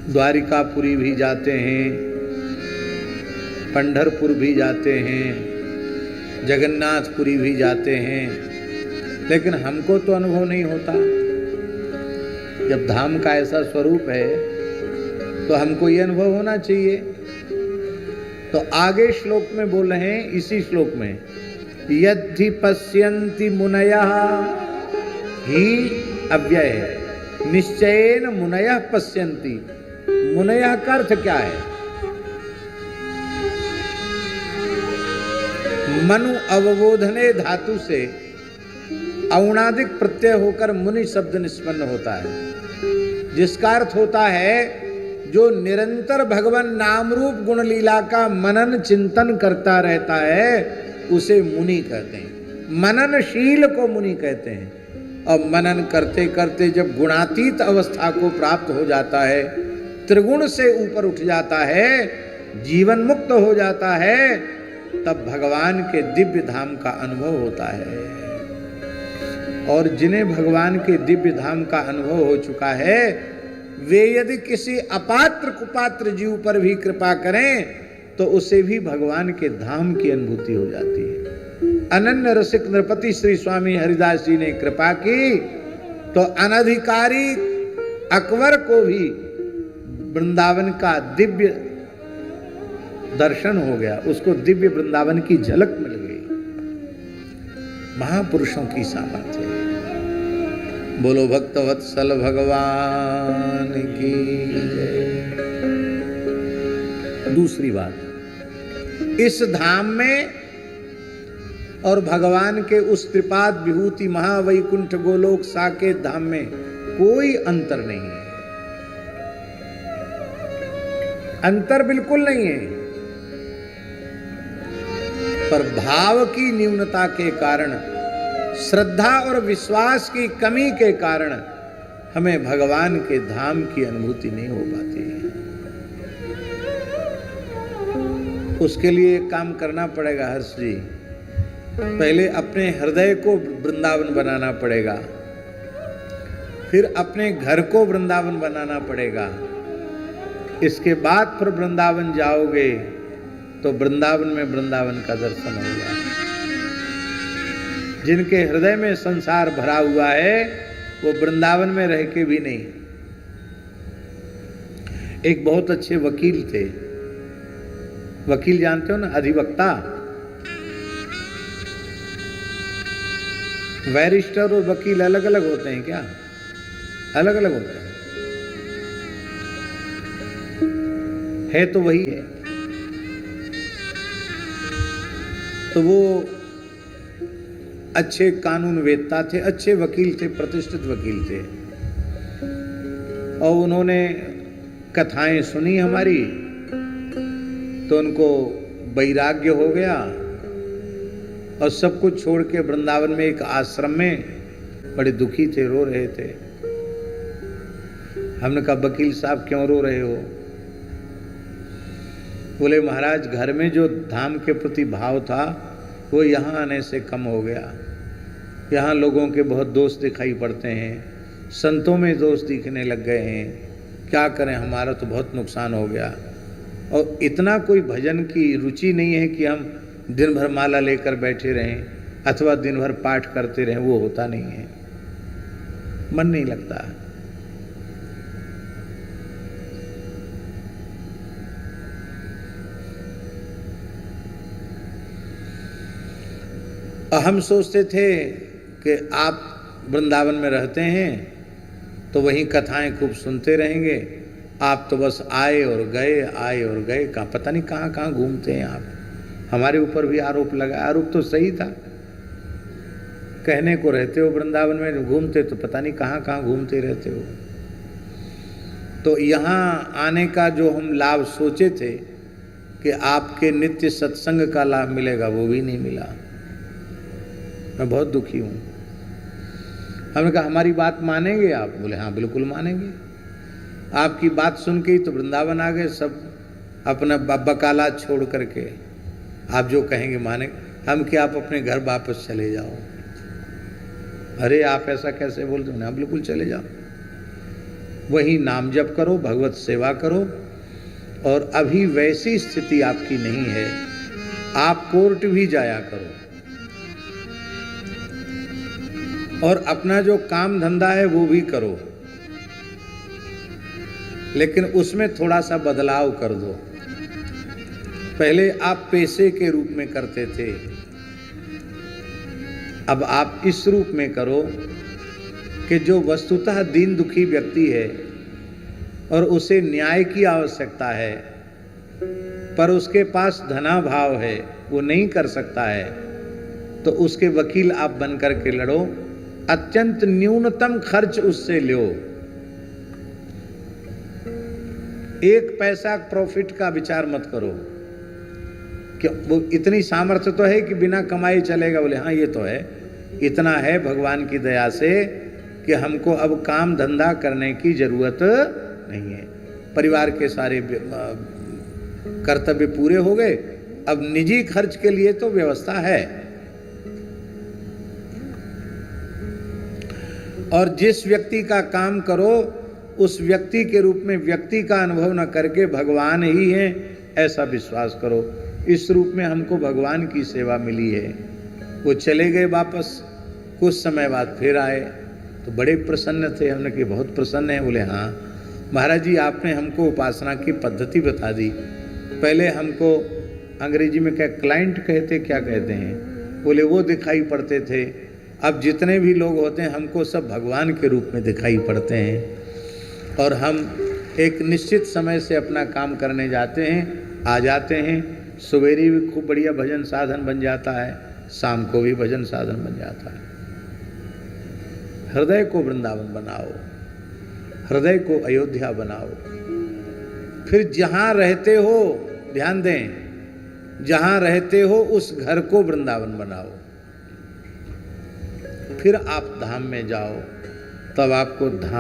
द्वारिकापुरी भी जाते हैं, पंढरपुर भी जाते हैं, जगन्नाथपुरी भी जाते हैं, लेकिन हमको तो अनुभव नहीं होता। जब धाम का ऐसा स्वरूप है तो हमको ये अनुभव होना चाहिए। तो आगे श्लोक में बोल रहे हैं, इसी श्लोक में, यद्धि पश्यन्ति मुनयः ही अव्यय है, निश्चयेन मुनयः पश्यन्ति। मुनयः का अर्थ क्या है? मनु अवबोधने धातु से औणादिक प्रत्यय होकर मुनि शब्द निष्पन्न होता है, जिसका अर्थ होता है जो निरंतर भगवान नाम रूप गुण लीला का मनन चिंतन करता रहता है उसे मुनि कहते हैं। मननशील को मुनि कहते हैं। और मनन करते करते जब गुणातीत अवस्था को प्राप्त हो जाता है, त्रिगुण से ऊपर उठ जाता है, जीवन मुक्त हो जाता है, तब भगवान के दिव्य धाम का अनुभव होता है। और जिन्हें भगवान के दिव्य धाम का अनुभव हो चुका है, वे यदि किसी अपात्र कुपात्र जीव पर भी कृपा करें तो उसे भी भगवान के धाम की अनुभूति हो जाती है। अनन्य रसिक नृपति श्री स्वामी हरिदास जी ने कृपा की तो अनधिकारी अकबर को भी वृंदावन का दिव्य दर्शन हो गया, उसको दिव्य वृंदावन की झलक मिल गई। महापुरुषों की सामर्थ्य है। बोलो भक्तवत्सल भगवान की जय। दूसरी बात, इस धाम में और भगवान के उस त्रिपाद विभूति महावैकुंठ गोलोक साकेत धाम में कोई अंतर नहीं है। अंतर बिल्कुल नहीं है, पर भाव की न्यूनता के कारण, श्रद्धा और विश्वास की कमी के कारण हमें भगवान के धाम की अनुभूति नहीं हो पाती है। उसके लिए एक काम करना पड़ेगा हर्ष जी, पहले अपने हृदय को वृंदावन बनाना पड़ेगा, फिर अपने घर को वृंदावन बनाना पड़ेगा। इसके बाद फिर वृंदावन जाओगे तो वृंदावन में वृंदावन का दर्शन होगा। जिनके हृदय में संसार भरा हुआ है वो वृंदावन में रह के भी नहीं। एक बहुत अच्छे वकील थे, वकील जानते हो ना, अधिवक्ता। बैरिस्टर और वकील अलग अलग होते हैं क्या? अलग अलग होते हैं, है तो वही है। तो वो अच्छे कानून वेदता थे, अच्छे वकील थे, प्रतिष्ठित वकील थे। और उन्होंने कथाएं सुनी हमारी तो उनको वैराग्य हो गया और सब कुछ छोड़ के वृंदावन में एक आश्रम में बड़े दुखी थे, रो रहे थे। हमने कहा वकील साहब क्यों रो रहे हो? बोले महाराज घर में जो धाम के प्रति भाव था वो यहाँ आने से कम हो गया। यहाँ लोगों के बहुत दोष दिखाई पड़ते हैं, संतों में दोष दिखने लग गए हैं। क्या करें, हमारा तो बहुत नुकसान हो गया। और इतना कोई भजन की रुचि नहीं है कि हम दिन भर माला लेकर बैठे रहें अथवा दिन भर पाठ करते रहें, वो होता नहीं है, मन नहीं लगता। हम सोचते थे कि आप वृंदावन में रहते हैं तो वहीं कथाएं खूब सुनते रहेंगे, आप तो बस आए और गए, आए और गए, कहाँ पता नहीं कहाँ कहाँ घूमते हैं आप। हमारे ऊपर भी आरोप लगा, आरोप तो सही था, कहने को रहते हो वृंदावन में घूमते, तो पता नहीं कहाँ कहाँ घूमते रहते हो। तो यहाँ आने का जो हम लाभ सोचे थे कि आपके नित्य सत्संग का लाभ मिलेगा, वो भी नहीं मिला। मैं बहुत दुखी हूँ। हमने कहा हमारी बात मानेंगे आप? बोले हाँ बिल्कुल मानेंगे। आपकी बात सुन के ही तो वृंदावन आ गए सब, अपना बकाला छोड़ करके। आप जो कहेंगे मानेंगे। हम क्या, आप अपने घर वापस चले जाओ। अरे आप ऐसा कैसे बोलते हो? ना बिल्कुल चले जाओ। वहीं नाम जप करो, भगवत सेवा करो। और अभी वैसी स्थिति आपकी नहीं है, आप कोर्ट भी जाया करो और अपना जो काम धंधा है वो भी करो, लेकिन उसमें थोड़ा सा बदलाव कर दो। पहले आप पेशे के रूप में करते थे, अब आप इस रूप में करो कि जो वस्तुतः दीन दुखी व्यक्ति है और उसे न्याय की आवश्यकता है, पर उसके पास धनाभाव है, वो नहीं कर सकता है, तो उसके वकील आप बन करके लड़ो, अत्यंत न्यूनतम खर्च उससे लो, 1 पैसा प्रॉफिट का विचार मत करो कि वो इतनी सामर्थ्य तो है कि बिना कमाई चलेगा। बोले हाँ ये तो है, इतना है भगवान की दया से कि हमको अब काम धंधा करने की जरूरत नहीं है, परिवार के सारे कर्तव्य पूरे हो गए, अब निजी खर्च के लिए तो व्यवस्था है। और जिस व्यक्ति का काम करो उस व्यक्ति के रूप में व्यक्ति का अनुभव न करके भगवान ही है ऐसा विश्वास करो। इस रूप में हमको भगवान की सेवा मिली है। वो चले गए वापस, कुछ समय बाद फिर आए तो बड़े प्रसन्न थे। हमने कि बहुत प्रसन्न है। बोले हाँ महाराज जी, आपने हमको उपासना की पद्धति बता दी। पहले हमको अंग्रेजी में क्या क्लाइंट कहते, क्या कहते हैं, बोले वो दिखाई पड़ते थे, अब जितने भी लोग होते हैं हमको सब भगवान के रूप में दिखाई पड़ते हैं और हम एक निश्चित समय से अपना काम करने जाते हैं, आ जाते हैं। सवेरे भी खूब बढ़िया भजन साधन बन जाता है, शाम को भी भजन साधन बन जाता है। हृदय को वृंदावन बनाओ, हृदय को अयोध्या बनाओ। फिर जहाँ रहते हो, ध्यान दें, जहाँ रहते हो उस घर को वृंदावन बनाओ। फिर आप धाम में जाओ, तब आपको धाम